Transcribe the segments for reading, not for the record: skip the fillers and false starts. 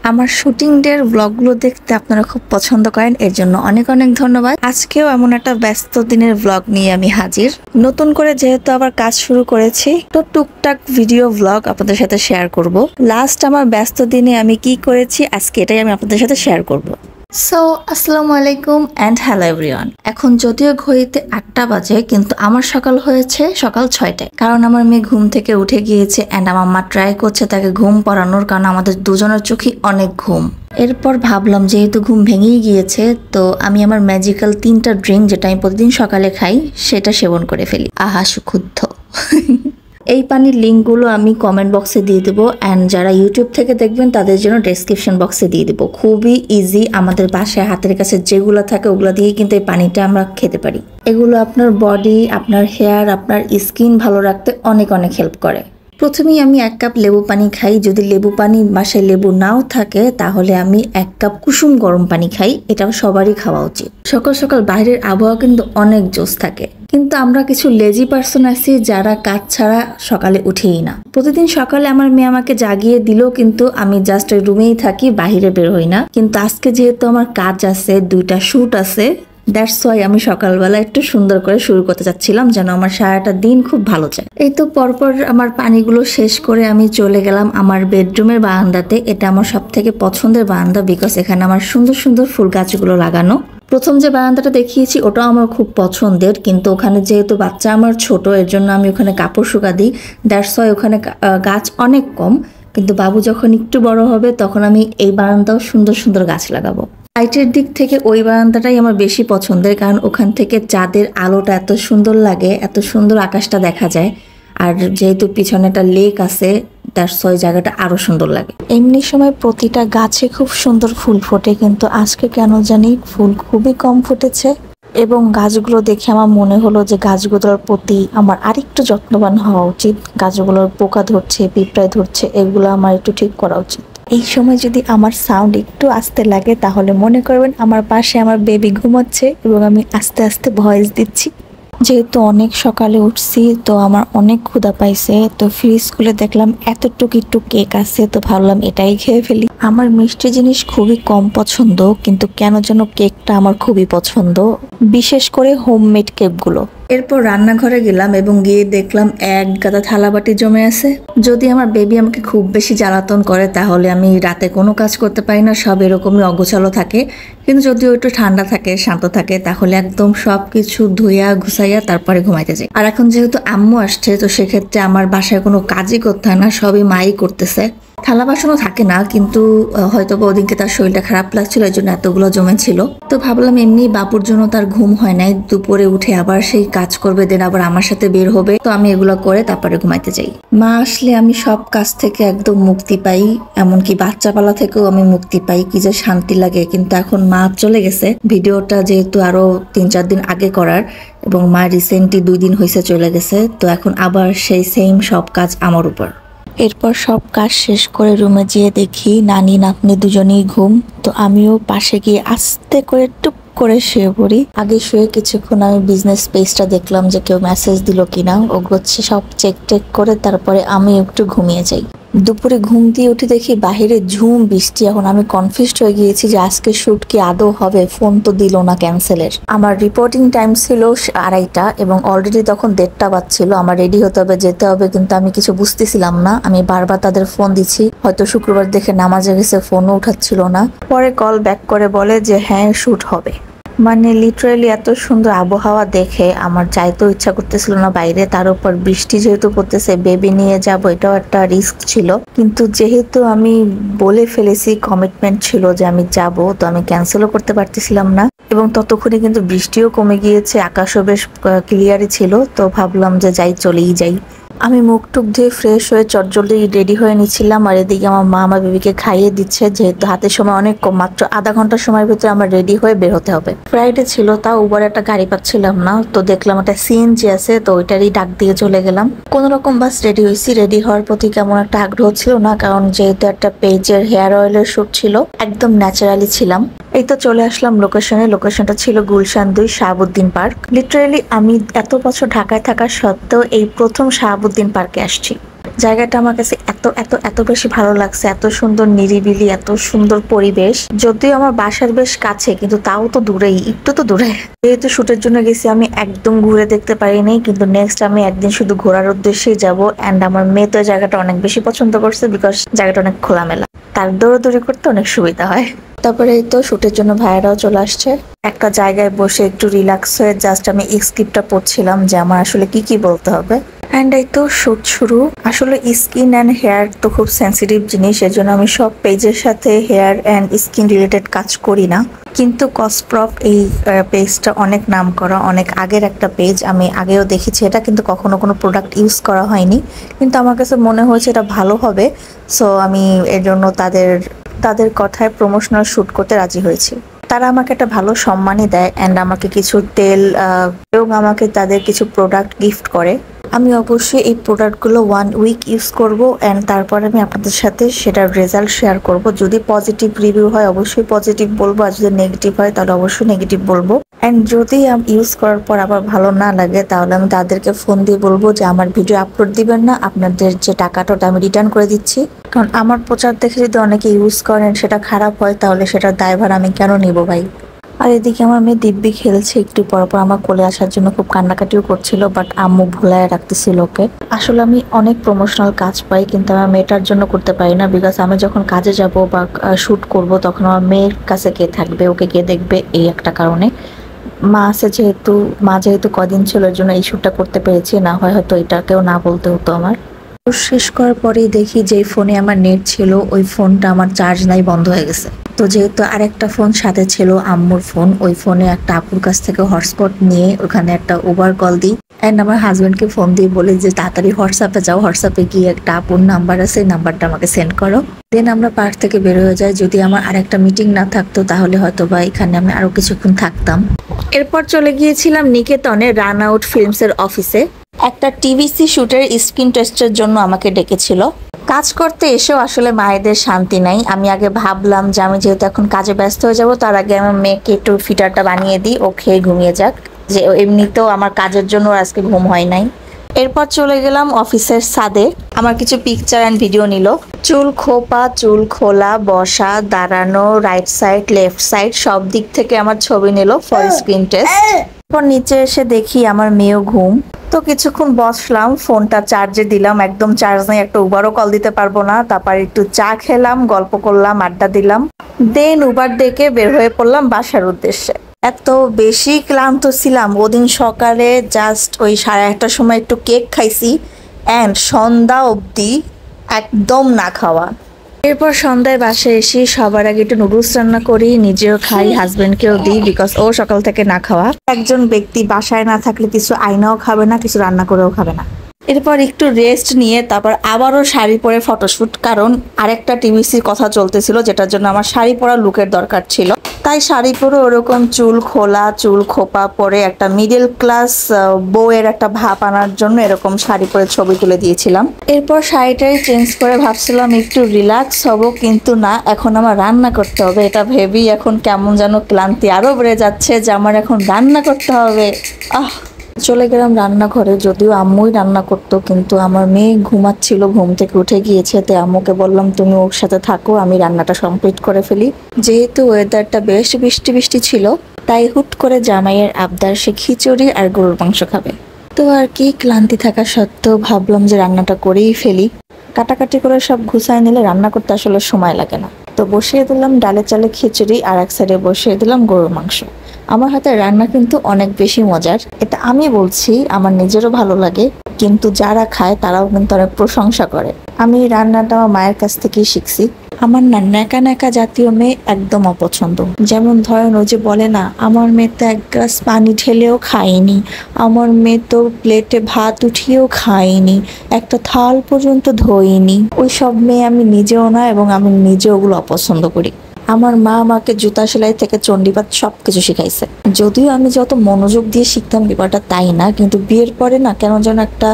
আমার শুটিং ডের ব্লগগুলো দেখতে আপনারা খুব পছন্দ করেন, এর জন্য অনেক অনেক ধন্যবাদ। আজকেও এমন একটা ব্যস্ত দিনের ব্লগ নিয়ে আমি হাজির। নতুন করে যেহেতু আবার কাজ শুরু করেছি, তো টুকটাক ভিডিও ব্লগ আপনাদের সাথে শেয়ার করব। লাস্ট আমার ব্যস্ত দিনে আমি কি করেছি আজকে এটাই আমি আপনাদের সাথে শেয়ার করব। সো আসসালামু আলাইকুম অ্যান্ড হ্যালো এভরিওয়ান। এখন যদিও ঘড়িতে 8টা বাজে, কিন্তু আমার সকাল হয়েছে সকাল 6টায়, কারণ আমার মেয়ে ঘুম থেকে উঠে গিয়েছে অ্যান্ড আমার মা ট্রাই করছে তাকে ঘুম পড়ানোর, কারণ আমাদের দুজনের চোখই অনেক ঘুম। এরপর ভাবলাম যেহেতু ঘুম ভেঙেই গিয়েছে, তো আমি আমার ম্যাজিক্যাল 3টা ড্রিঙ্ক যেটা আমি প্রতিদিন সকালে খাই সেটা সেবন করে ফেলি। আহা সুক্ষুদ্ধ। এই পানির লিঙ্কগুলো আমি কমেন্ট বক্সে দিয়ে দেবো, অ্যান্ড যারা ইউটিউব থেকে দেখবেন তাদের জন্য ডেসক্রিপশন বক্সে দিয়ে দেবো। খুবই ইজি, আমাদের বাসায় হাতের কাছে যেগুলো থাকে ওগুলো দিয়েই কিন্তু এই পানিটা আমরা খেতে পারি। এগুলো আপনার বডি, আপনার হেয়ার, আপনার স্কিন ভালো রাখতে অনেক অনেক হেল্প করে। প্রথমেই আমি 1 কাপ লেবু পানি খাই। যদি লেবু পানি বাসায় লেবু নাও থাকে তাহলে আমি 1 কাপ কুসুম গরম পানি খাই। এটাও সবারই খাওয়া উচিত। সকাল সকাল বাইরের আবহাওয়া কিন্তু অনেক জোস থাকে, কিন্তু আমরা কিছু লেজি পার্সন আছি যারা কাজ ছাড়া সকালে উঠেই না। প্রতিদিন সকালে আমার মেয়ে আমাকে জাগিয়ে দিল, কিন্তু আমি জাস্ট ওই রুমেই থাকি, বাইরে বের হই না। কিন্তু আজকে যেহেতু আমার কাজ আছে, 2টা শুট আছে, দ্যাটস ওয়াই আমি সকালবেলা একটু সুন্দর করে শুরু করতে চাচ্ছিলাম, যেন আমার সারাটা দিন খুব ভালো যায়। এই তো পরপর আমার পানিগুলো শেষ করে আমি চলে গেলাম আমার বেডরুমের বারান্দাতে। এটা আমার সব থেকে পছন্দের বারান্দা, বিকজ এখানে আমার সুন্দর সুন্দর ফুল গাছগুলো লাগানো। প্রথম যে বারান্দাটা দেখিয়েছি ওটাও আমার খুব পছন্দের, কিন্তু ওখানে যেহেতু বাচ্চা আমার ছোট, এর জন্য আমি ওখানে কাপড় শুকা দিই। দ্যাটস ওয়াই ওখানে গাছ অনেক কম, কিন্তু বাবু যখন একটু বড় হবে তখন আমি এই বারান্দাও সুন্দর সুন্দর গাছ লাগাবো। লাইটের দিক থেকে ওই বারান্দাটাই আমার বেশি পছন্দের, কারণ ওখান থেকে চাঁদের আলোটা এত সুন্দর লাগে, এত সুন্দর আকাশটা দেখা যায়। আর যেহেতু পিছনে একটা লেক আছে, তার ওই জায়গাটা আরো সুন্দর লাগে। এমনি সময় প্রতিটা গাছে খুব সুন্দর ফুল ফোটে, কিন্তু আজকে কেন জানি ফুল খুবই কম ফুটেছে। এবং গাছগুলো দেখে আমার মনে হলো যে গাছগুলোর প্রতি আমার আরেকটু যত্নবান হওয়া উচিত। গাছগুলোর পোকা ধরছে, পিঁপড়ায় ধরছে, এগুলো আমার একটু ঠিক করা উচিত। এই সময় যদি আমার সাউন্ড একটু আস্তে লাগে তাহলে মনে করবেন আমার পাশে আমার বেবি ঘুমাচ্ছে এবং আমি আস্তে আস্তে ভয়েস দিচ্ছি। যেহেতু অনেক সকালে উঠছি, তো আমার অনেক ক্ষুধা পাইছে, তো ফ্রিজ খুলে দেখলাম এতটুকু একটু কেক আছে, তো ভাবলাম এটাই খেয়ে ফেলি। আমার মিষ্টি জিনিস খুবই কম পছন্দ, কিন্তু কেন যেন কেকটা আমার খুবই পছন্দ, বিশেষ করে হোমমেড কেকগুলো। এরপর রান্নাঘরে গেলাম এবং গিয়ে দেখলাম এক গাদা থালাবাটি জমে আছে। যদি আমার বেবি আমাকে খুব বেশি জ্বালাতন করে তাহলে আমি রাতে কোনো কাজ করতে পারি না, সব এরকমই অগোছালো থাকে। কিন্তু যদি একটু ঠান্ডা থাকে, শান্ত থাকে, তাহলে একদম সবকিছু ধুইয়া ঘুষাইয়া তারপরে ঘুমাইতে যাই। আর এখন যেহেতু আম্মু আসছে, তো সেক্ষেত্রে আমার বাসায় কোনো কাজই করতে হয় না, সবই মাই করতেছে। থালা বাসনও থাকে না, কিন্তু হয়তো ওদিনকে তার শরীরটা খারাপ লাগছিল, এই জন্য এতগুলো জমেছিল। তো ভাবলাম এমনি বাবুর জন্য তার ঘুম হয় নাই, দুপুরে উঠে আবার সেই কাজ করবে, দেন আবার আমার সাথে বের হবে, তো আমি এগুলো করে তারপরে ঘুমাইতে যাই। মা আসলে আমি সব কাজ থেকে একদম মুক্তি পাই, এমনকি বাচ্চা পালা থেকেও আমি মুক্তি পাই, কি যে শান্তি লাগে। কিন্তু এখন মা চলে গেছে, ভিডিওটা যেহেতু আরো 3-4 দিন আগে করার, এবং মা রিসেন্টলি 2 দিন হয়েছে চলে গেছে, তো এখন আবার সেই সেম সব কাজ আমার উপর। এরপর সব কাজ শেষ করে রুমে যেয়ে দেখি নানি নাতনি দুজনেই ঘুম, তো আমিও পাশে গিয়ে আস্তে করে টুপ করে শুয়ে পড়ি। আগে শুয়ে কিছুক্ষণ আমি বিজনেস পেজটা দেখলাম যে কেউ মেসেজ দিল কিনা, ওগুলো সব চেক টেক করে তারপরে আমি একটু ঘুমিয়ে যাই। দুপুরে ঘুম দিয়ে উঠে দেখি বাহিরে ঝুম বৃষ্টি। এখন আমি কনফিউজড হয়ে গিয়েছি যে আজকে শুট কি আদৌ হবে, ফোন তো দিল না ক্যান্সেলের। আমার রিপোর্টিং টাইম ছিল 2:30 এবং অলরেডি তখন 1:30 বাজছিল। আমার রেডি হতে হবে, যেতে হবে, কিন্তু আমি কিছু বুঝতেছিলাম না। আমি বারবার তাদের ফোন দিচ্ছি, হয়তো শুক্রবার দেখে নামাজে গেছে, ফোনও উঠাচ্ছিল না। পরে কল ব্যাক করে বলে যে হ্যাঁ শুট হবে। মানে লিটারালি এত সুন্দর আবহাওয়া দেখে আমার যাইতেও ইচ্ছা করতেছিল না বাইরে। তার উপর বৃষ্টি যেহেতু পড়তেছে, বেবি নিয়ে যাব, এটাও একটা রিস্ক ছিল। কিন্তু যেহেতু আমি বলে ফেলেছি, কমিটমেন্ট ছিল যে আমি যাব, তো আমি ক্যান্সেলও করতে পারতেছিলাম না। এবং ততক্ষণে কিন্তু বৃষ্টিও কমে গিয়েছে, আকাশও বেশ ক্লিয়ারই ছিল, তো ভাবলাম যে চলেই যাই। আমি মুখ টুক ধুয়ে ফ্রেশ হয়ে চটজলদি রেডি হয়ে নিচ্ছিলাম, আর এদিকে আমার মা আমার বেবিকে খাইয়ে দিচ্ছে। যেহেতু হাতের সময় অনেক কম, মাত্র আধা ঘন্টার সময়ের ভিতরে আমার রেডি হয়ে বের হতে হবে। ফ্রাইডে ছিল, তাও উবার একটা গাড়ি পাচ্ছিলাম না, তো দেখলাম একটা সিএনজি আছে, তো ওইটারই ডাক দিয়ে চলে গেলাম। কোন রকম বাস রেডি হয়েছি। রেডি হওয়ার প্রতি কেমন একটা আগ্রহ ছিল না, কারণ যেহেতু একটা পেজের হেয়ার অয়েলের শুট ছিল, একদম ন্যাচারালি ছিলাম। এই তো চলে আসলাম লোকেশনে। লোকেশনটা ছিল গুলশান 2 শাহাবুদ্দিন পার্ক। লিটারালি আমি এত বছর ঢাকায় থাকা সত্ত্বেও এই প্রথম শাহাবুদ্দিন পার্কে আসছি। জায়গাটা আমার কাছে এত এত এত বেশি ভালো লাগছে, এত সুন্দর নিরিবিলি, এত সুন্দর পরিবেশ। যদিও আমার বাসার বেশ কাছে, কিন্তু তাও তো দূরেই, একটু তো দূরে। যেহেতু শুটের জন্য গেছি, আমি একদম ঘুরে দেখতে পারিনি, কিন্তু নেক্সট আমি একদিন শুধু ঘোরার উদ্দেশ্যেই যাব। অ্যান্ড আমার মেয়ে তো জায়গাটা অনেক বেশি পছন্দ করছে, বিকজ জায়গাটা অনেক খোলামেলা, তার দৌড়াদৌড়ি করতে অনেক সুবিধা হয়। তারপরে এই তো শুটের জন্য ভাইয়ারাও চলে আসছে। একটা জায়গায় বসে একটু রিল্যাক্স হয়ে জাস্ট আমি স্ক্রিপ্টটা পড়ছিলাম যে আমার আসলে কি কি বলতে হবে। অ্যান্ড এই তো শুট শুরু। আসলে স্কিন অ্যান্ড হেয়ার তো খুব সেন্সিটিভ জিনিস, এজন্য আমি সব পেজের সাথে হেয়ার অ্যান্ড স্কিন রিলেটেড কাজ করি না। কিন্তু কসপ্রপ এই পেজটা অনেক নাম করা, অনেক আগের একটা পেজ, আমি আগেও দেখেছি এটা, কিন্তু কখনো কোনো প্রোডাক্ট ইউজ করা হয়নি। কিন্তু আমার কাছে মনে হয়েছে এটা ভালো হবে, সো আমি এর জন্য তাদের কথায় প্রমোশনাল শ্যুট করতে রাজি হয়েছি। তারা আমাকে একটা ভালো সম্মানই দেয় অ্যান্ড আমাকে কিছু তেল এবং আমাকে তাদের কিছু প্রোডাক্ট গিফট করে। আমি অবশ্যই এই প্রোডাক্টগুলো 1 উইক ইউজ করব অ্যান্ড তারপর আমি আপনাদের সাথে সেটার রেজাল্ট শেয়ার করব। যদি পজিটিভ রিভিউ হয় অবশ্যই পজিটিভ বলবো, আর যদি নেগেটিভ হয় তাহলে অবশ্যই নেগেটিভ বলবো। অ্যান্ড যদি ইউজ করার পর আবার ভালো না লাগে তাহলে আমি তাদেরকে ফোন দিয়ে বলবো যে আমার ভিডিও আপলোড দিবেন না, আপনাদের যে টাকাটা ওটা আমি রিটার্ন করে দিচ্ছি। কারণ আমার প্রচার দেখে যদি অনেকে ইউজ করেন সেটা খারাপ হয়, তাহলে সেটার দায়ভার আমি কেন নিব ভাই। আর এদিকে আমার মেয়ে দিব্যি খেলছে, একটু পর পর আমার কোলে আসার জন্য খুব কান্নাকাটিও করছিল, বাট আম্মু ভুলায় রাখতেছিল ওকে। আসলে আমি অনেক প্রমোশনাল কাজ পাই, কিন্তু আমার মেয়েটার জন্য করতে পারি না, বিকজ আমি যখন কাজে যাব বা শুট করব তখন আমার মেয়ের কাছে কে থাকবে, ওকে কে দেখবে, এই একটা কারণে। মা যেহেতু কদিন ছিল, এর জন্য এই শ্যুটটা করতে পেরেছি, না হয় হয়তো এটাকেও না বলতে হতো আমার। শেষ করার পরেই দেখি যে ফোনে আমার নেট ছিল ওই ফোনটা আমার চার্জ নাই, বন্ধ হয়ে গেছে। তো যেহেতু আরেকটা ফোন সাথে ছিল আম্মুর ফোন, ওই ফোনে একটা আপুর কাছ থেকে হটস্পট নিয়ে ওখানে একটা উবার কল দিই অ্যান্ড আমার হাজব্যান্ডকে ফোন দিয়ে বলি যে তাড়াতাড়ি হোয়াটসঅ্যাপে যাও, হোয়াটসঅ্যাপে গিয়ে একটা আপুর নাম্বার আছে, এই নাম্বারটা আমাকে সেন্ড করো। দেন আমরা পার্ক থেকে বের হয়ে যাই। যদি আমার আরেকটা মিটিং না থাকতো তাহলে হয়তো বা এখানে আমি আরো কিছুক্ষণ থাকতাম। এরপর চলে গিয়েছিলাম নিকেতনে রান আউট ফিল্মসের অফিসে। একটা টিভিসি শুটের স্ক্রিন টেস্টের জন্য আমাকে ডেকেছিল। কাজ করতে এসেও আসলে মায়েদের শান্তি নাই। আমি আগে ভাবলাম যে আমি যেহেতু এখন কাজে ব্যস্ত হয়ে যাব, তার আগে আমার মেয়েকে একটু ফিটারটা বানিয়ে দিই, ও খেয়ে ঘুমিয়ে যাক, যে এমনিতেও আমার কাজের জন্য আজকে ঘুম হয় নাই। এরপর চলে গেলাম অফিসের ছাদে। আমার কিছু পিকচার অ্যান্ড ভিডিও নিল। চুল খোপা, চুল খোলা, বসা, দাঁড়ানো, রাইট সাইড, লেফট সাইড, সব দিক থেকে আমার ছবি নিল ফর স্ক্রিন টেস্ট। এরপর নিচে এসে দেখি আমার মেয়েও ঘুম। তো কিছুক্ষণ বসলাম, ফোনটা চার্জে দিলাম, একদম চার্জ নেই, একটা উবারও কল দিতে পারবো না। তারপর একটু চা খেলাম, গল্প করলাম, আড্ডা দিলাম। দেন উবার ডেকে বের হয়ে পড়লাম বাসার উদ্দেশ্যে। এত বেশি ক্লান্ত ছিলাম ওদিন, সকালে জাস্ট ওই 1:30টার সময় একটু কেক খাইছি অ্যান্ড সন্ধ্যা অবধি একদম না খাওয়া। এরপর সন্ধ্যায় বাসায় এসে সবার আগে একটু নুডলস রান্না করি, নিজেও খাই, হাজবেন্ডকেও দিই, বিকজ ও সকাল থেকে না খাওয়া। একজন ব্যক্তি বাসায় না থাকলে কিছু আইনাও খাবে না, কিছু রান্না করেও খাবে না। এরপর একটু রেস্ট নিয়ে তারপর আবারও শাড়ি পরে ফটোশুট, কারণ আরেকটা টিভিসির কথা চলতেছিল যেটার জন্য আমার শাড়ি পরা লুকের দরকার ছিল। তাই শাড়ি পরে ওরকম চুল খোলা, চুল খোপা পরে একটা মিডল ক্লাস বউয়ের একটা ভাব আনার জন্য এরকম শাড়ি পরে ছবি তুলে দিয়েছিলাম। এরপর শাড়িটাই চেঞ্জ করে ভাবছিলাম একটু রিল্যাক্স হব, কিন্তু না, এখন আমার রান্না করতে হবে। এটা ভেবেই এখন কেমন যেন ক্লান্তি আরো বেড়ে যাচ্ছে যে আমার এখন রান্না করতে হবে। চলে গেলাম রান্নাঘরে। যদিও আম্মুই রান্না করতো, কিন্তু আমার মেয়ে ঘুমাচ্ছিল, ঘুম থেকে উঠে গিয়েছে, তাই আম্মুকে বললাম তুমি ওর সাথে থাকো, আমি রান্নাটা কমপ্লিট করে ফেলি। যেহেতু ওয়েদারটা বেশ বৃষ্টি বৃষ্টি ছিল, তাই হুট করে জামাইয়ের আবদার, সে খিচুড়ি আর গরুর মাংস খাবে। তো আর কি, ক্লান্তি থাকা সত্ত্বেও ভাবলাম যে রান্নাটা করেই ফেলি। কাটাকাটি করে সব গুছায় নিলে রান্না করতে আসলে সময় লাগে না। তো বসিয়ে দিলাম ডালে চালে খিচুড়ি, আর এক সাইডে বসিয়ে দিলাম গরুর মাংস। আমার হাতের রান্না কিন্তু অনেক বেশি মজার, এটা আমি বলছি, আমার নিজেরও ভালো লাগে, কিন্তু যারা খায় তারাও কিন্তু অনেক প্রশংসা করে। আমি রান্নাটা আমার মায়ের কাছ থেকেই শিখছি। আমার না ন্যাকা ন্যাকা জাতীয় মেয়ে একদম অপছন্দ। যেমন ধরেন ওই যে বলে না, আমার মেয়ে তো এক গ্লাস পানি ঢেলেও খায়নি, আমার মেয়ে তো প্লেটে ভাত উঠিয়েও খায়নি, একটা থাল পর্যন্ত ধোয়নি, ওই সব মেয়ে আমি নিজেও না, এবং আমি নিজে ওগুলো অপছন্দ করি। আমার মা আমাকে জুতা সেলাই থেকে চণ্ডীপাঠ সবকিছু শিখাইছে। যদিও আমি যত মনোযোগ দিয়ে শিখতাম ব্যাপারটা তাই না, কিন্তু বিয়ের পরে না কেন যেন একটা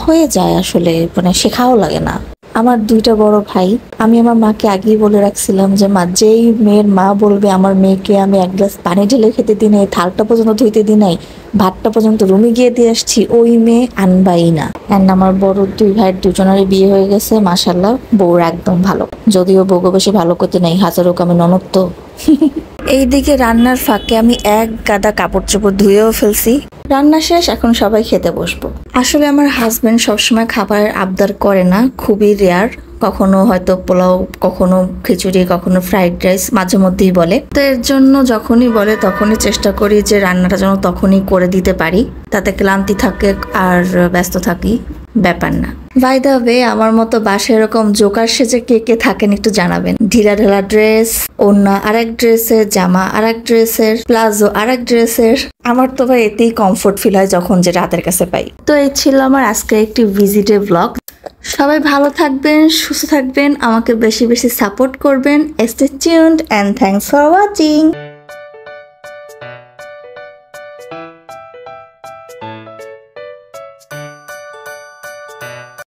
হয়ে যায়, আসলে মানে শেখাও লাগে না। আমার দুইটা বড় ভাই। আমি আমার মাকে আগেই বলে রাখছিলাম যে মা, যেই মেয়ের মা বলবে আমার মেয়েকে আমি এক গ্লাস পানি ঢেলে খেতে দিই নাই, থালটা পর্যন্ত ধুইতে দিই নাই, ভাতটা পর্যন্ত রুমে গিয়ে দিয়ে আসছি, ওই মেয়ে আনবাই না। অ্যান্ড আমার বড় দুই ভাইয়ের দুজনেরই বিয়ে হয়ে গেছে, মাশাল্লাহ। বউরা একদম ভালো, যদিও বউকে বেশি ভালো করতে নাই, হাজারো আমি ননদ তো। এইদিকে রান্নার ফাঁকে আমি এক গাদা কাপড় চোপড় ধুয়েও ফেলছি। রান্না শেষ, এখন সবাই খেতে বসবো। আসলে আমার হাজবেন্ড সবসময় খাবারের আবদার করে না, খুবই রেয়ার। কখনো হয়তো পোলাও, কখনো খিচুড়ি, কখনো ফ্রাইড রাইস, মাঝে মধ্যেই বলে। তো এর জন্য যখনই বলে তখনই চেষ্টা করি যে রান্নাটা যেন তখনই করে দিতে পারি, তাতে ক্লান্তি থাকে আর ব্যস্ত থাকি ব্যাপার না। বাই দ্য ওয়ে, আমার মতো বাসায় এরকম জোকার সেজে কে কে থাকেন একটু জানাবেন। ঢিলা ঢালা ড্রেস, ওড়না আরেক ড্রেসের, জামা আরেক ড্রেসের, প্লাজো আরেক ড্রেসের। আমার তো ভাই এতেই কমফোর্ট ফিল হয় যখন যে রাতের কাছে পাই। তো এই ছিল আমার আজকে একটি ভিজিটে ব্লগ। সবাই ভালো থাকবেন, সুস্থ থাকবেন, আমাকে বেশি বেশি সাপোর্ট করবেন। Stay tuned and thanks for watching.